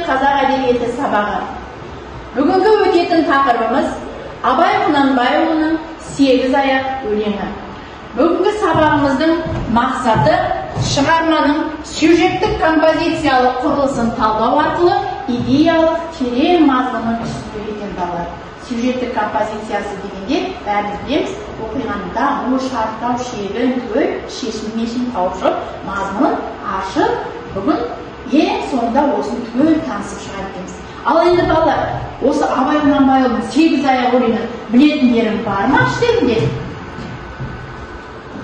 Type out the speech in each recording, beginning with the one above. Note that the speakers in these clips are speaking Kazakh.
қазақ әдебиеті сабағы. Бүгінгі өтетін тақырыбымыз Абай Құнанбайұлының 8 аяқ өлеңі. Бүгінгі сабағымыздың мақсаты шығарманың сюжеттік композициялық құрылысын талдау арқылы идеялық терең мазмұнын түсіндіретін балалар. Сюжеттік композициясы дегенде бәріміз білеміз, оқиғаның даму, шарттау, шебін, төл, шешім тауып шығып, мазмұнын ашып, бүгін ең соңында осыны төл танысып шығарып. Ал енді балалар, осы Абай Құнанбайұлының 8 аяқ өлеңін білетіндерің бар ма іштерінде?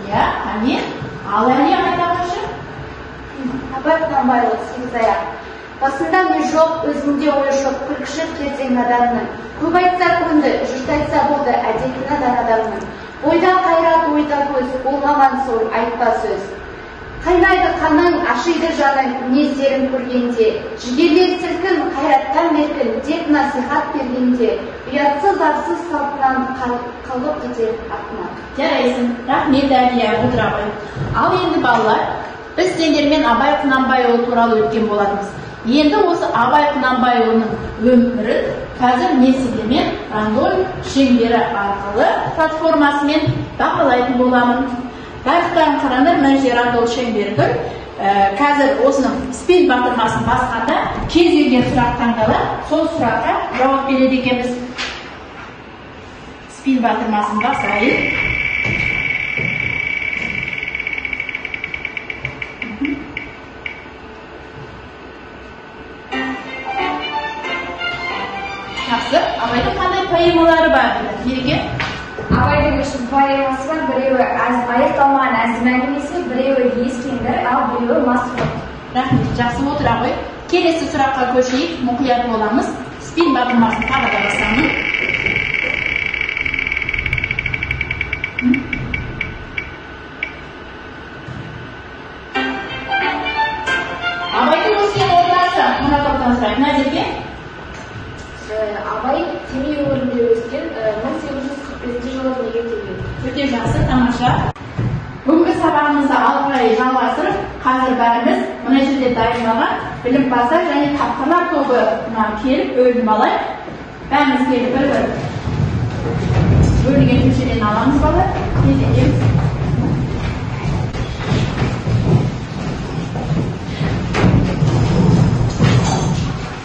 Иә, әне, ал әне айтамашы. Абай Құнанбайұлы 8 аяқ. Басында не жоқ, өзінде ой жоқ, күлкіші кезең адамның. Көп айтса көңді, жұрт айтса болды, әдетіні дан адамның. Ойда қайрат, ойда көз, болмаған сол айтпа сөз. Қайнайды қаның, ашиды жаның, мінездерін көргенде. Жігерлер сілкін, қайраттан меркін, тек насихат бергенде. Ұятсыз арсыз салтынан қалып кетер артынан. Жарайсың, рахмет Әлия, отыра ғой. Ал енді балалар, біз сендермен Абай Құнанбайұлы туралы өткен болатынбыз. Енді осы Абай Құнанбайұлының өмірін қазір мен сіздермен рандом шеңбері арқылы платформасымен бақылайтын боламын. Барлықтарын қараңдар, мына жерде рандом шеңбері тұр. Қазір осының спин батырмасын басқанда кез келген сұрақ таңдалып, сол сұраққа жауап береді екенбіз. Спин батырмасын басайын. Абайдың қандай поэмалары бар дейді, Мереке? Абайдың үшін поэмасы бар, біреуі аяқталмаған әзім әңгімесі, біреуі ескендір, ал біреуі масқұт. Рахмет, жақсы отыра ғой. Келесі сұраққа көшейік, мұқият боламыз. Спин батырмасын тағы да басамын. Абайдың өскен ортасы, мына топтан сұрайық, Назерке? Абай Семей өңірінде өскен, 1845 жылы дүниеге келген. Өте жақсы, тамаша. Бүгінгі сабағымызды ары қарай жалғастырып, қазір бәріміз мына жерде дайындалған білімпаздар және тапқырлар тобына келіп бөлініп алайық. Бәріміз келіп бір-бір бөлінген көшеден аламыз балалар. Кезеңдеміз.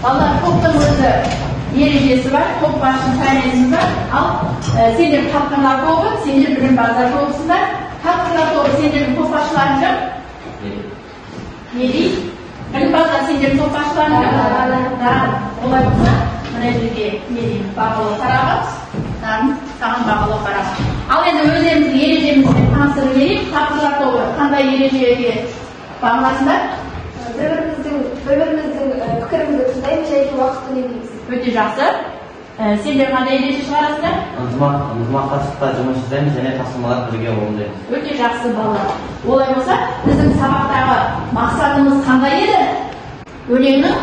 Балалар, топтың өзі ережесі бар, топ басшының пәнеміз бар. Ал сендер тапқырлар тобы, сендер білімпаздар тобысыңдар. Тапқырлар тобы сендердің топ басшыларың жоқ? Не дейді? Білімпаздар сендердің топ басшыларың жоқ? Олай болса, мына жерге бағалау қарағыз. Саған бағалау қарағыз. Ал енді өздеріміздің ережемізбен таныстырып берейік. Тапқырлар тобы қандай ережеге бағаласыңдар? Бір-біріміздің пікірімізді тыңдаймыз, және уақытты үнемдейміз. Өте жақсы. Сендер қандай ереже шығарасыздар? Ынтымақтастықта жұмыс жасаймыз және тапсырмалар бірге орындаймыз. Өте жақсы балалар. Олай болса, біздің сабақтағы мақсатымыз қандай еді? Өлеңнің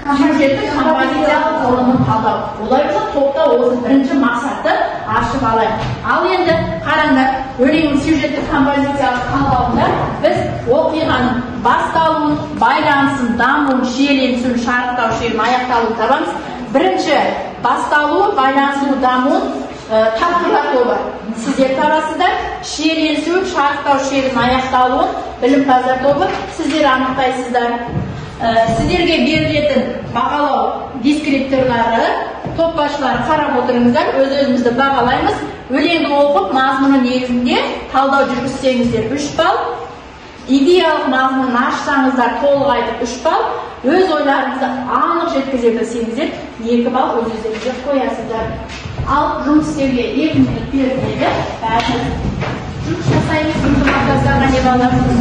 сюжеттік композициялық құрылымын талдау. Олай болса, топта осы бірінші мақсатты ашып алайық. Ал енді қараңдар, өлеңнің сюжеттік композициялық талдауында біз оқиғаның басталуын, байланысын, дамуын, шиеленісін, шарықтау, шебін, аяқталуын табамыз. Бірінші басталуы, байланысуы, дамуын тапқырлар тобы сіздер табасыздар. Шиеленісуін, шарықтау, шебін, аяқталуын білімпаздар тобы сіздер анықтайсыздар. Сіздерге берілетін бағалау дескрипторлары топ басшылары қарап отырыңыздар, өз-өзімізді бағалаймыз. Өлеңді оқып, мазмұны негізінде талдау жүргізсеңіздер 3 балл, идеялық мазмұнын ашсаңыздар толық айтып 3 балл, өз ойларыңызды анық жеткізе білсеңіздер 2 балл өз-өзіңізге қоясыздар. Ал жұмыс істеуге 2 минут беріледі. Бәріміз жұмыс жасаймыз, ынтымақтастарға не балаларымыз.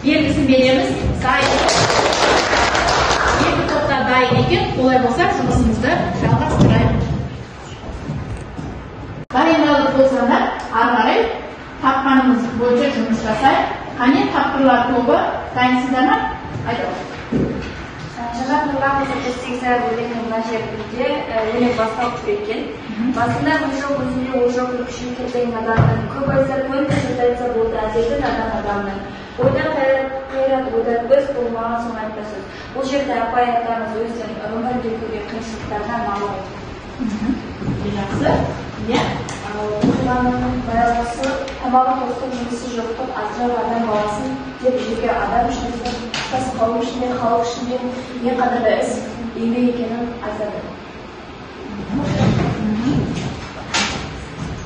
белгісін береміз. Екі топта дайын екен, олай болса жұмысымызды жалғастырайық. Дайындалып болсаңдар, ары қарай тапқанымыз бойынша жұмыс жасайық. Қане тапқырлар тобы дайынсыздар ма? Айтыңыз. Жаңа нұрлан сәттестегі өлеңнің мына жерінде өлең басталып кеткен. Басында бұл жоқ өзінде ол жоқ күшін келген адамның, көп айтса көнді сөз айтса болды әдеті надан адамның. Ойдан қайрат ойдан көз болмаған соң айтпа сөз. Бұл жерде апай атамыз өздерінің өмірде көрген қиыншылықтарына малы айтты. Жақсы. Иә. Оқиғаның баяғысы тамағы тостық жұмысы жоқтық азырақ адам баласын деп жеке адам ішінде тұтас қауым ішінде халық ішінде ең қадірлі іс еңбек екенін айтады.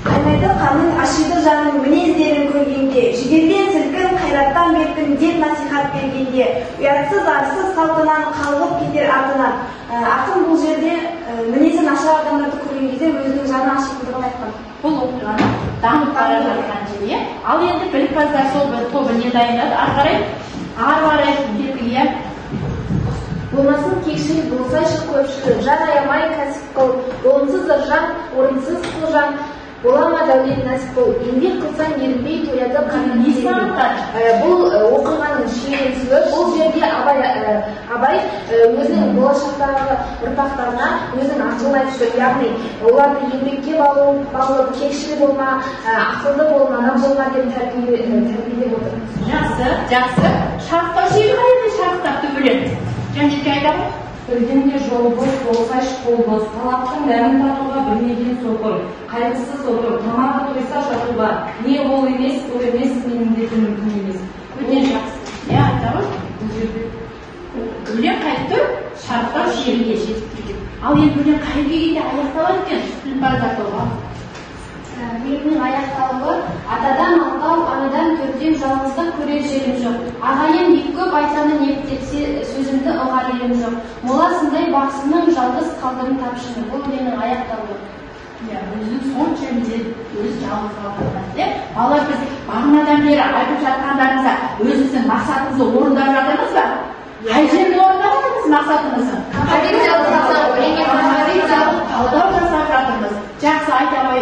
Қайнайды қаның ашиды жаның мінездерін көргенде, жігерден сілкін қайраттан беттің деп насихат бергенде, ұятсыз арсыз салтынан қалғып кетер артынан. Ақын бұл жерде мінезі нашар адамдарды көрген кезде өзінің жаны ашитындығын айтқан. Бұл оқиғаны дамып бара жатқан жерге. Ал енді білімпаздар тобы не дайындады? Ары қарай келгіге. Болмасын кекшіл болсайшы көпшіл, жан аямай кәсіп қыл, орынсыз жан, орынсыз қылжан. Бола ма дәулет нәсіп бол, еңбек қылсаң ерінбей тояды қаның есен. Бұл оқиғаның шиеленісі, бұл жерде Абай өзінің болашақтағы ұрпақтарына өзінің ақылын айтып жүр. Яғни оларды еңбекке баулып, кекшіл болма, ақылды болма, адам болма деп тәрбиелеп отыр. Жақсы. Шарықтау шегі қайда шарықтақты өлең? Жәншікке айтамын. Бірденде жол бос болсайшы қол бос, талаптың дәмін татуға білмеген соқыр, қайғысыз отыр, тамағы тойса жатуға, не ол емес, ол емес, менің де күнім күн емес. Өте жақсы. Не айтамын? Өлең қайтып тұр, шарықтау шегіне жетіп тұрген. Ал енді өлең қай келгенде аяқталады екен? Білімпаздар тобы. Өлеңнің аяқталуы атадан мақтау, анадан төрден жалғыздық көрер жерім жоқ. Ағайын ек көп айтаны нептетсе сөзімді ұғар елім жоқ. Моласындай бақсының жалғыз қалдырын тапшыны. Бұл өлеңнің аяқталуы. Өзінің сонша өзі жалғыз қалдырған. Балалар біз бағанадан бері айтып жатқандарыңызда өзіміздің мақсатымызды орындап жатырмыз ба? Қай жерде орындап жатырмыз мақсатымызды? Талдау жасап жатырмыз. Жақсы айта Абай.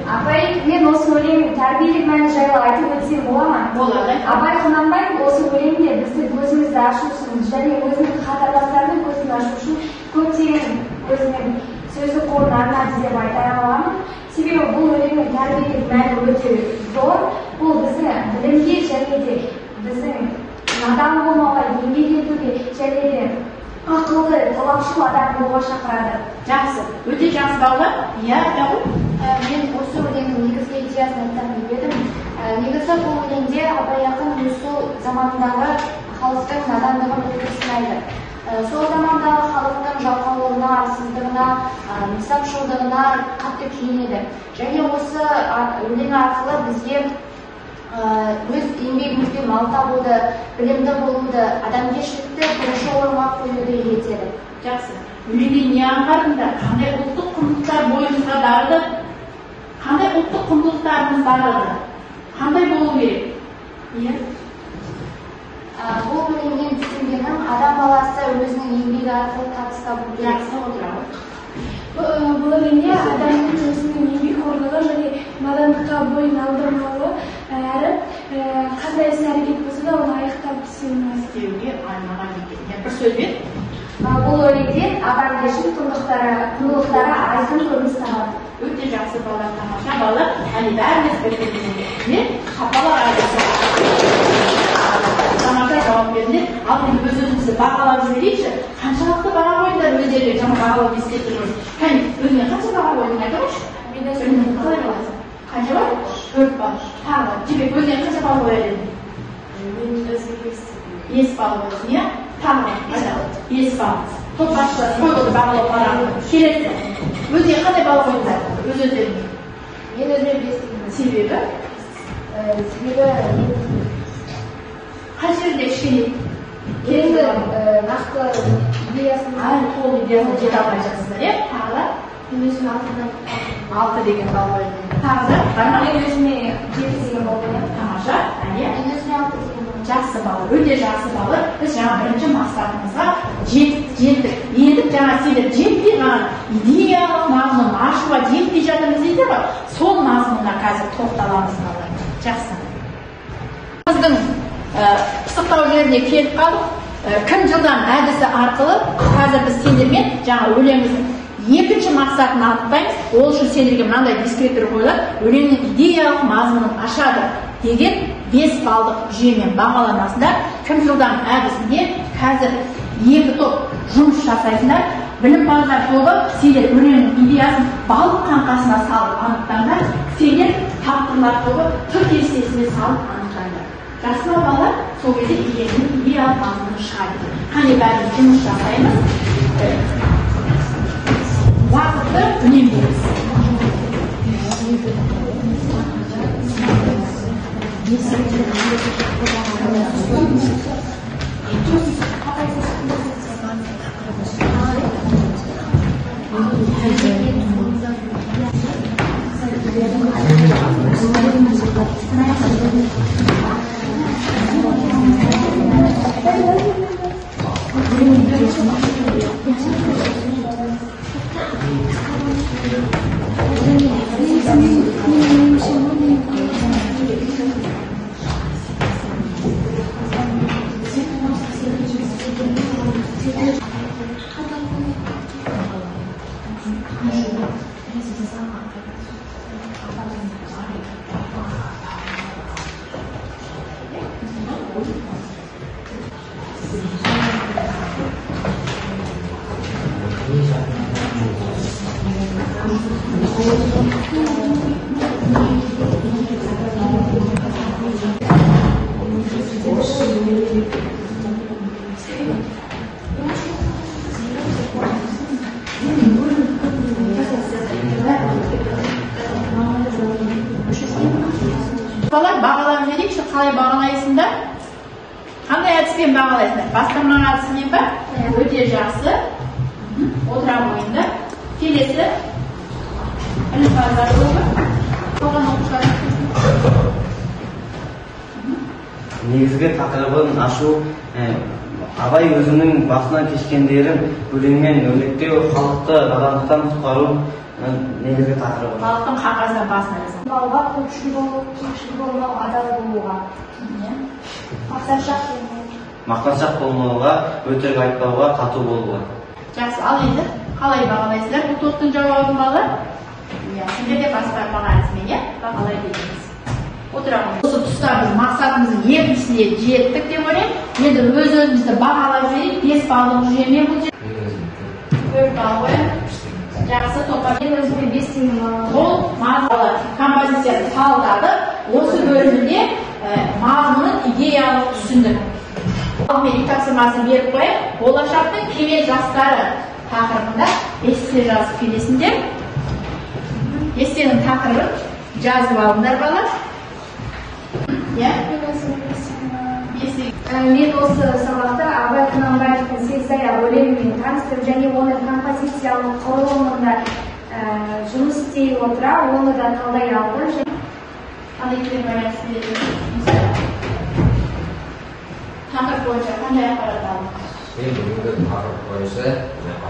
Абай, мен осы өлеңнің тәрбиелік мәні жайлы айтып өтсем бола ма? Болады. Абай Құнанбаев осы өлеңде біздің көзімізді ашу үшін және өзінің қатарластарының көзін ашу үшін көптеген өзінің сөздік қорын арнады деп айта аламын. Себебі бұл өлеңнің тәрбиелік мәні өте зор. Бұл біздің білімге және де біздің надан болмауға, еңбек етуге және де ақылды, талапшыл адам болуға шақырады. Жақсы. Өте жақсы балалар. Иә, Мен осы өлеңнің негізгі идеясын айтсам деп едім. Негізі бұл өлеңде Абай ақын өз сол замандағы халықтың надандығын өте сынайды. Сол замандағы халықтың жалқаулығына, арсыздығына, нысапшылдығына қатты күйінеді. Және осы өлең арқылы бізге өз еңбегімізбен мал табуды, білімді болуды, адамгершілікті бірінші орынға қоюды үйретеді. Жақсы. Өлеңде не аңғардыңдар? Қандай ұлттық құндылықтар бойымызға дарыды? Қандай ұлттық құндылықтарымыз дарыды? Қандай болу керек? Бұл өлеңнен түсінгенім адам баласы өзінің еңбегі арқылы табыс табу керек. Жақсы отырамын. Бұл өлеңде адамның өзінің еңбекқорлығы және надандыққа бойын алдырмауы әрі қандай іс-әрекет болса да оны аяқтап істеуге арналған екен. Бір сөзбен бұл өлеңде адамгершілік құндылықтары айқын көрініс табады. Өте жақсы балалар, тамаша балалар. Әне бәріміз бірге шапалақ айтасыз. Тамаша жауап бердіңдер. Ал енді өзімізді бағалап жіберейікші. Қаншалықты баға қойдыңдар өздеріне жаңа бағалап ескертіп жүрміз. Кәне, өзіңе қанша баға қойдың айтып отыршы? Қанша бар? 4 балл. Тағы, жібек, өзіңе қанша балл қояр едің? Мен өзі 5 балл қойдың, иә? Тағы, 5 балл. Топ басшылар қойды бағалау барады. Келесі. Өзіңе қандай балл қойдыңдар? Өздеріңе. Мен өзіме 5 Себебі? Қай жерде кішкене енді нақты идеясын толық идеясын жете алмай жатсыздар, иә? Тағы мен өзіме 6 деген балл қойдым. Тағы да? Мен өзіме 7 деген балл қоямын. Тамаша. Мен өзіме 6 деген балл. жақсы балалар, өте жақсы балалар. Біз жаңа бірінші мақсатымызға жеттік. Енді жаңа сендер жетпей ғана идеялық мазмұн ашуға жетпей жатырмыз дейді ғой. Сол мазмұнға қазір тоқталамыз балалар. Жақсы. Біздің пысықтау жеріне келіп қалып, кім жылдан әдісі арқылы қазір біз сендермен жаңа өлеңіміздің екінші мақсатын анықтаймыз. Ол үшін сендерге мынандай дискретор қойылады. Өлеңнің идеялық мазмұнын ашады деген 5 балдық жүйемен бағаланасыңдар. Кім жылдан әдісінде қазір 2 топ жұмыс жасайсыңдар. Білімпаздар тобы сендер өлеңнің идеясын балық қаңқасына салып анықтаңдар. Сендер тапқырлар тобы түр кестесіне салып анықтаңдар. Жақсы балалар, сол кезде өлеңнің идеялық мазмұны шығады. Қане бәріміз жұмыс жасаймыз. Уақытты үнемдейміз. Бағаларын едекші, қалай бағалайсыңдар? Қандай әдіспен бағалайсыңдар? Бастырма әдісімен ба? Өте жақсы. Отыра бойында. Келесі. Білімпаздар тобы. Оған оқушылар. Негізгі тақырыбын ашу, абай өзінің басынан кешкендерін өлеңмен өрнектеу, халықты наданлықтан құтқару негізгі тақырыбы. Халықтың қағаздан басына жасау. Балға көпшіл болу, кемшіл болмау, адал болуға. Мақтаншақ болмауға, өтірік айтпауға, қату болуға. Жақсы, ал енді қалай бағалайсыздар? Бұл топтың жауабын балалар? Сендер де бастырма әдісімен бағалай береміз. Отырамыз. Осы тұста біз мақсатымыздың екіншісіне жеттік деп ойлаймын. Енді өз-өзімізді бағалап жіберейік. 5 балдық жүйемен бұл жерде. 4 балл қоямыз. Жақсы, топқа мен өзіме 5 теңге. Ол мазмұны композицияны талдады. Осы бөлімінде мазмұнын идеялық түсіндік. Ал мен тапсырмасын беріп қояйын. Болашақтың кемел жастары тақырыбында эссе жазып келесіңдер. Эссенің тақырыбын жазып алыңдар балалар. Мен осы сабақта Абай Құнанбаевтың Сездая өлеңімен танысып, және оның композициялық құрылымында жұмыс істей отыра, оны да талдай алдым. Тақырып бойынша қандай ақпарат алдыңыз? Мен бүгінгі тақырып бойынша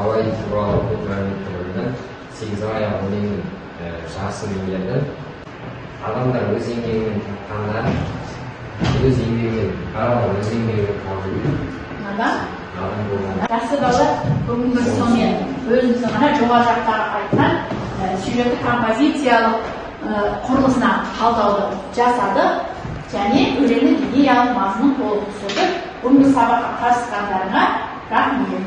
Абай туралы көп мәліметтер Сегізбай өлеңінің жақсы меңгерді. Адамдар өз еңбегімен тапқанда, өз еңбегімен, адамдар өз еңбегімен қалды. Жақсы балалар, бүгінгі сонымен өзіміздің ғана жоғары жақтағы айтқан сюжеттік композициялық құрылысына талдауды жасады және өлеңнің идеялық мазмұнын толық түсірді. Бүгінгі сабаққа қатысқандарыңа рахмет.